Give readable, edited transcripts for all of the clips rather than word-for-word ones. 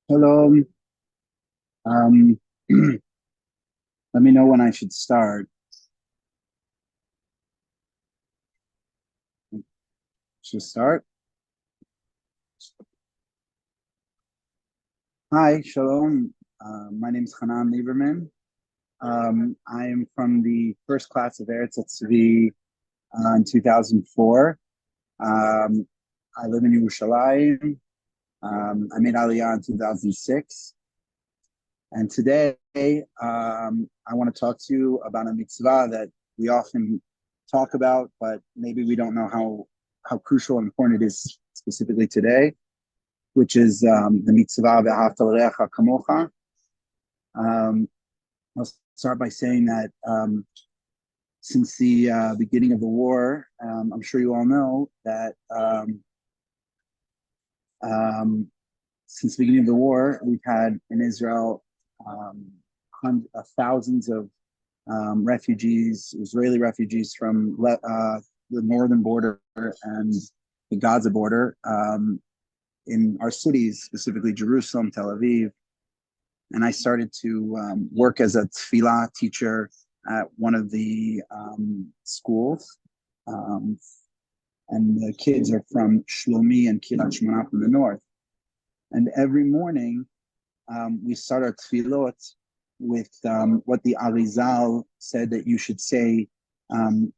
Hello. Um, Let me know when I should start. Should start? Hi, shalom. My name is Hanan Leberman. I am from the first class of Eretz Tzvi in 2004. Um, I live in Yerushalayim. I made Aliyah in 2006. And today, I want to talk to you about a mitzvah that we often talk about, but maybe we don't know how crucial and important it is specifically today, which is the mitzvah ve'ahavta l'reacha kamocha. I'll start by saying that since the beginning of the war, I'm sure you all know that since the beginning of the war, we've had in Israel thousands of refugees, Israeli refugees from the northern border and the Gaza border in our cities, specifically Jerusalem, Tel Aviv. And I started to work as a tefillah teacher at one of the schools. Um, and the kids are from Shlomi and Kiryat Shmona from the north. And every morning, we start our tefillot with what the Arizal said that you should say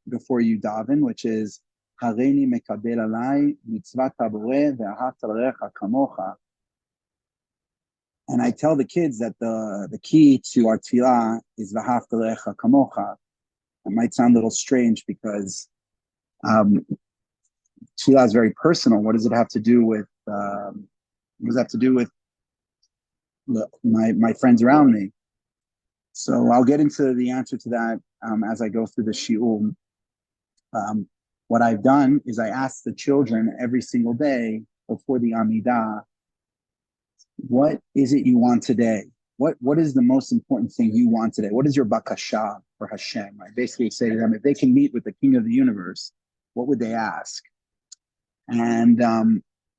before you daven, which is Hareini mekabel alai mitzvat haboreh ve'ahavta l'reacha kamocha. And I tell the kids that the key to our tefillah is v'ahavta l'reacha kamocha. It might sound a little strange because tefillah is very personal. What does it have to do with what does that have to do with my friends around me? So I'll get into the answer to that as I go through the shiur. What I've done is I ask the children every single day before the Amidah, what is it you want today? What is the most important thing you want today? What is your bakasha for Hashem? I basically say to them, if they can meet with the King of the universe, what would they ask? And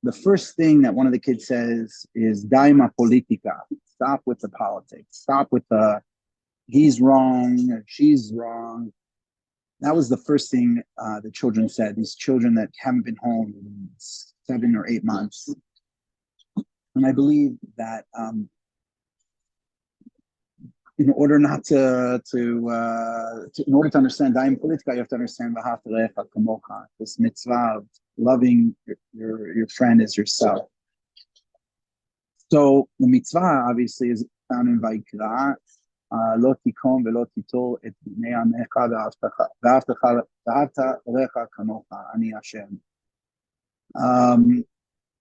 the first thing that one of the kids says is daima politica. Stop with the politics. Stop with the he's wrong, she's wrong. That was the first thing the children said. These children that haven't been home in 7 or 8 months. And I believe that in order not in order to understand daim politica, you have to understand v'ahavta l'reacha kamocha, this mitzvah of loving your friend as yourself. So the mitzvah obviously is found in Vayikra. לא תיקום ולא תיטור את בני עמך ואהבת עליך כמוך, אני השם.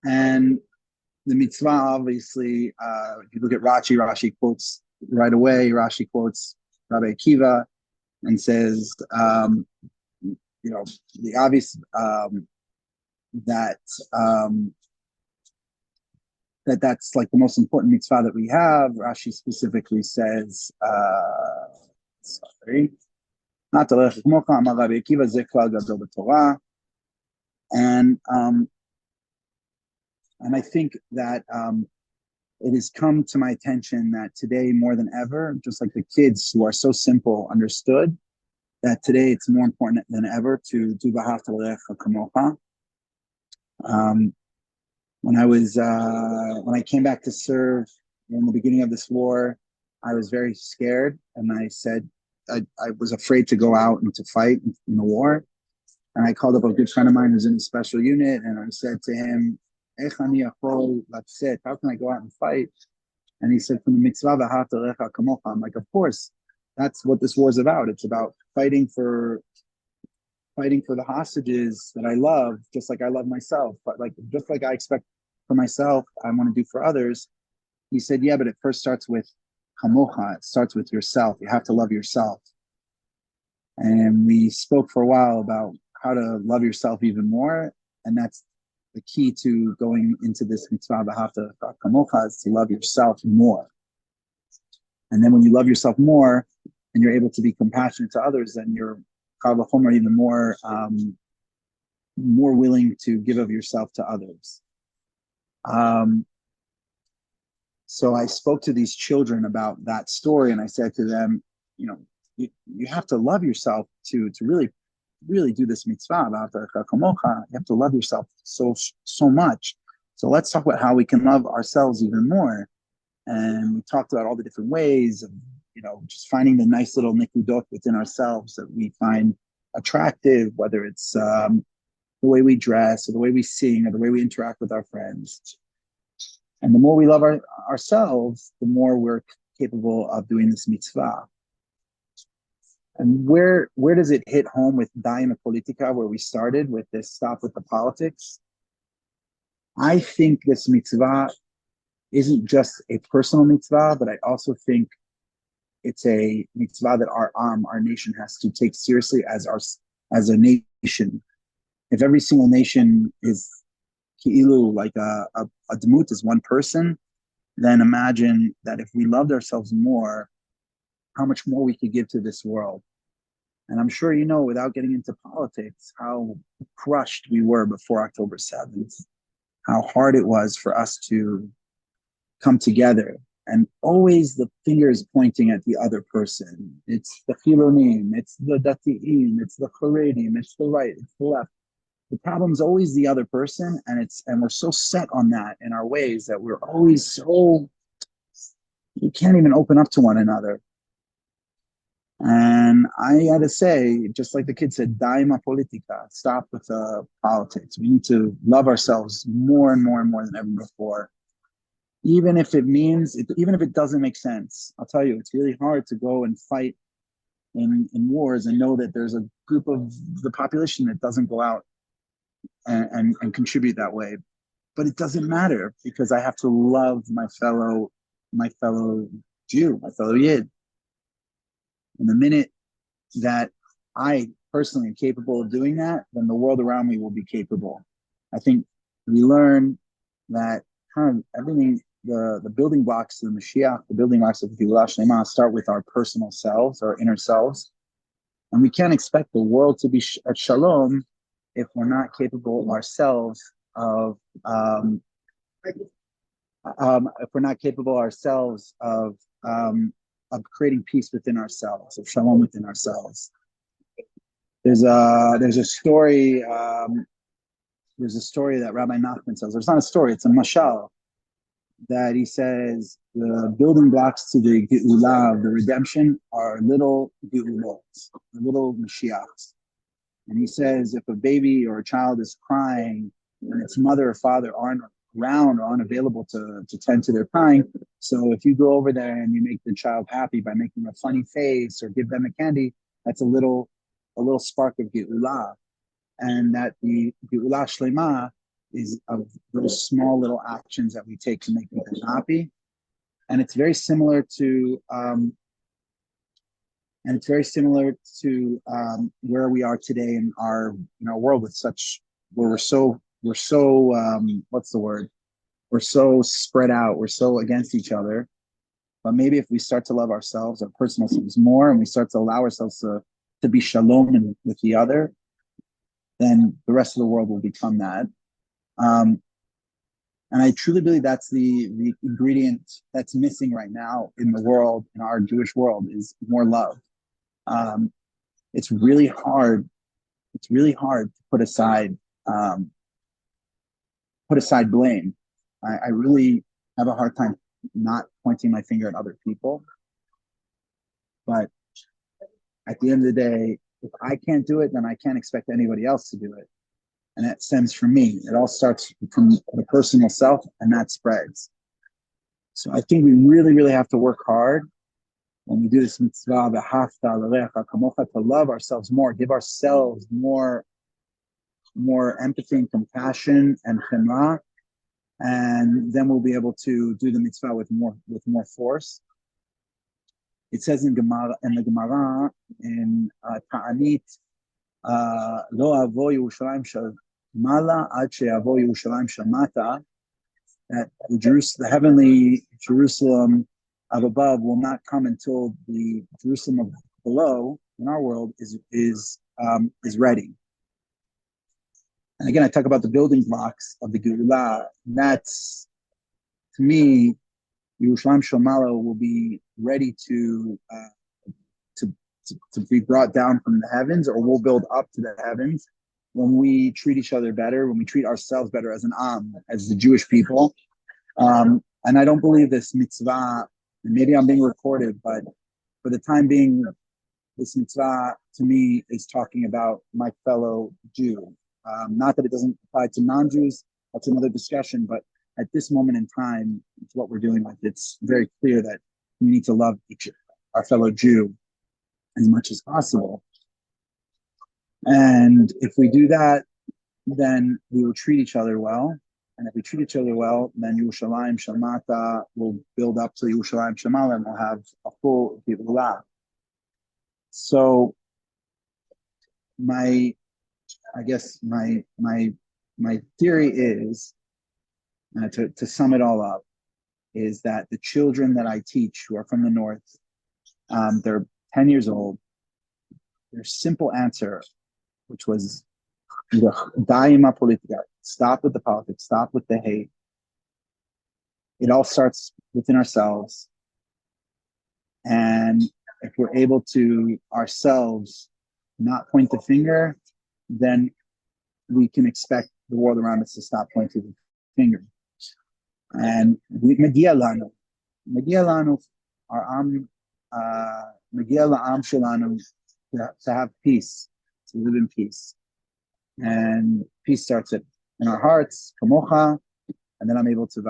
And the mitzvah, obviously, if you look at Rashi quotes right away. Rashi quotes Rabbi Akiva and says, the obvious that that's like the most important mitzvah that we have. Rashi specifically says, not to lech kmocha, amar Rabbi Akiva, ze klal gadol b'Torah. And I think that it has come to my attention that today more than ever, just like the kids who are so simple understood, that today it's more important than ever to do v'ahavta l'reacha kamocha. When I came back to serve in the beginning of this war, I was very scared, and I said I was afraid to go out and to fight in the war. And I called up a good friend of mine who's in a special unit, and I said to him, how can I go out and fight? And he said, from the mitzvah v'ahavta l'reacha kamocha. I'm like, of course, that's what this war is about. It's about fighting for the hostages that I love, just like I love myself. But just like I expect for myself, I want to do for others. He said, yeah, but it first starts with kamocha. It starts with yourself. You have to love yourself. And we spoke for a while about how to love yourself even more. And that's the key to going into this mitzvah v'ahavta kamocha, is to love yourself more. And then when you love yourself more and you're able to be compassionate to others, then you're even more willing to give of yourself to others. So I spoke to these children about that story, and I said to them, you know, you have to love yourself to really do this mitzvah. You have to love yourself so much. So let's talk about how we can love ourselves even more. And we talked about all the different ways of, just finding the nice little nikudot within ourselves that we find attractive, whether it's the way we dress or the way we sing or the way we interact with our friends. And the more we love ourselves, the more we're capable of doing this mitzvah. And where does it hit home with Daim Politica, where we started with this stop with the politics? I think this mitzvah isn't just a personal mitzvah, but I also think it's a mitzvah that our nation has to take seriously as a nation. If every single nation is ki'ilu, like a demut is one person, then imagine that if we loved ourselves more, how much more we could give to this world. And I'm sure you know, without getting into politics, how crushed we were before October 7th, how hard it was for us to come together. And always the finger is pointing at the other person. It's the Chilonim, it's the Dati'im, it's the Charedim, it's the right, it's the left. The problem's always the other person, and we're so set on that in our ways that we're always so, you can't even open up to one another. And I had to say, just like the kid said, daima politica, stop with the politics. We need to love ourselves more and more and more than ever before. Even if even if it doesn't make sense. I'll tell you, it's really hard to go and fight in wars and know that there's a group of the population that doesn't go out and contribute that way. But it doesn't matter, because I have to love my fellow Jew, my fellow Yid. And the minute that I personally am capable of doing that, then the world around me will be capable. I think we learn that kind of everything, the building blocks of the Mashiach, the building blocks of the Geulah Shlema start with our personal selves, our inner selves. And we can't expect the world to be at shalom if we're not capable ourselves of if we're not capable ourselves of creating peace within ourselves, of shalom within ourselves. There's a story that Rabbi Nachman tells. It's not a story; it's a mashal that he says the building blocks to the Geulah, the redemption, are little Geulot, little Mashiachs. And he says if a baby or a child is crying and its mother or father aren't around or unavailable to tend to their crying, so if you go over there and you make the child happy by making a funny face or give them a candy, that's a little spark of Geulah. And that the Geulah Shlema is of those small little actions that we take to make them happy. And it's very similar to where we are today in our world, with where we're so what's the word? We're so spread out. We're so against each other. But maybe if we start to love ourselves, our personal selves more, and we start to allow ourselves to be shalom with the other, then the rest of the world will become that. And I truly believe that's the ingredient that's missing right now in the world, in our Jewish world, is more love. It's really hard. It's really hard to put aside blame. I really have a hard time not pointing my finger at other people. But at the end of the day, if I can't do it, then I can't expect anybody else to do it. And that stems from me. It all starts from the personal self, and that spreads. So I think we really, really have to work hard when we do this mitzvah, to love ourselves more, give ourselves more empathy and compassion and chemra, and then we'll be able to do the mitzvah with more force. It says in the Gemara in Ta'anit, Lo avo Yerushalayim shel mala ad she'avo Yerushalayim shel mata, that the heavenly Jerusalem of above will not come until the Jerusalem of below in our world is ready. And again, I talk about the building blocks of the Geulah. That's, to me, Yerushalayim Shalmala will be ready to, to be brought down from the heavens, or we'll build up to the heavens when we treat each other better, when we treat ourselves better as an Am, as the Jewish people. And I don't believe this mitzvah, and maybe I'm being recorded, but for the time being, this mitzvah to me is talking about my fellow Jew. Not that it doesn't apply to non-Jews, that's another discussion, but at this moment in time, it's what we're dealing with. It's very clear that we need to love our fellow Jew as much as possible. And if we do that, then we will treat each other well. And if we treat each other well, then Yerushalayim Shamata will build up to Yerushalayim Shamala, and we'll have a full Geulah. So I guess my theory is, to sum it all up, is that the children that I teach who are from the north, they're 10 years old. Their simple answer, which was daima politica, stop with the politics, stop with the hate. It all starts within ourselves. And if we're able to ourselves not point the finger, then we can expect the world around us to stop pointing the finger. And megia lanu, our am, megia la'am shelanu, to have peace, to live in peace. And peace starts in our hearts, kamocha, and then I'm able to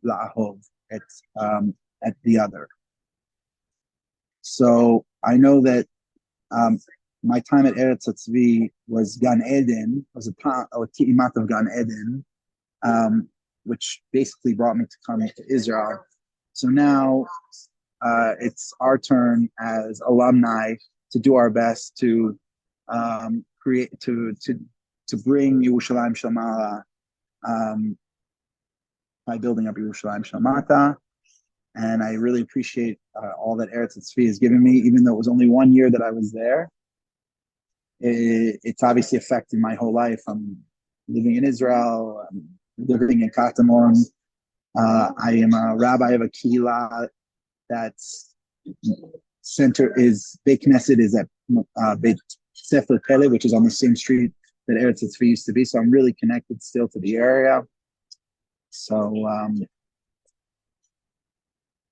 la'ahov at the other. So I know that my time at Eretz Tzvi was Gan Eden, was a ti'imat of Gan Eden, which basically brought me to come to Israel. So now it's our turn as alumni to do our best to create, to bring Yerushalayim Shamala by building up Yerushalayim Shamata. And I really appreciate all that Eretz Tzvi has given me, even though it was only 1 year that I was there. It's obviously affected my whole life. I'm living in Israel, I'm living in Katamon. I am a rabbi of a kehillah that's Beit Knesset is at Beit Sefer Pele, which is on the same street that Eretz Tzvi used to be. So I'm really connected still to the area. So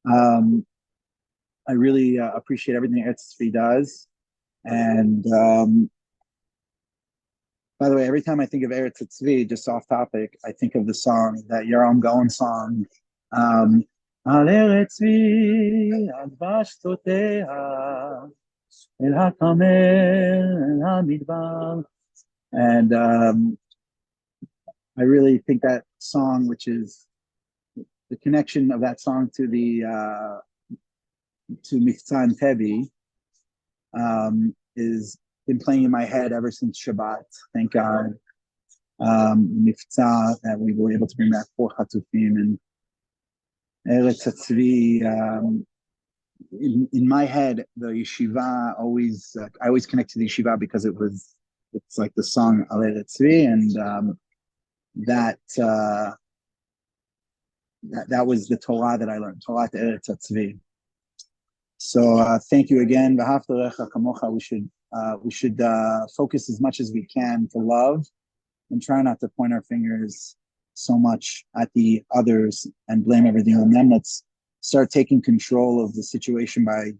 I really appreciate everything Eretz Tzvi does. And by the way, every time I think of Eretz Tzvi, just off topic, I think of the song, that Yoram Gaon song, Al Eretz Tzvi Advash Totea El HaKamel El HaMidbar. And I really think that song, which is the connection of that song to the to Miftzah Tevi, is been playing in my head ever since Shabbat. Thank God. Miftzah, that we were able to bring back 4 Chatufim, and Eretz Tzvi. In my head, the yeshiva always, I always connect to the yeshiva because it's like the song Al Eretz Tzvi, and that was the Torah that I learned, Torah Eretz Tzvi. So thank you again. We should focus as much as we can to love, and try not to point our fingers so much at the others and blame everything on them. Let's start taking control of the situation by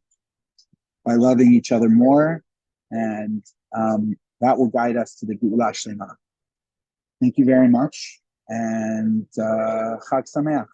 loving each other more, and that will guide us to the Geulah Shlema. Thank you very much, and Chag Sameach.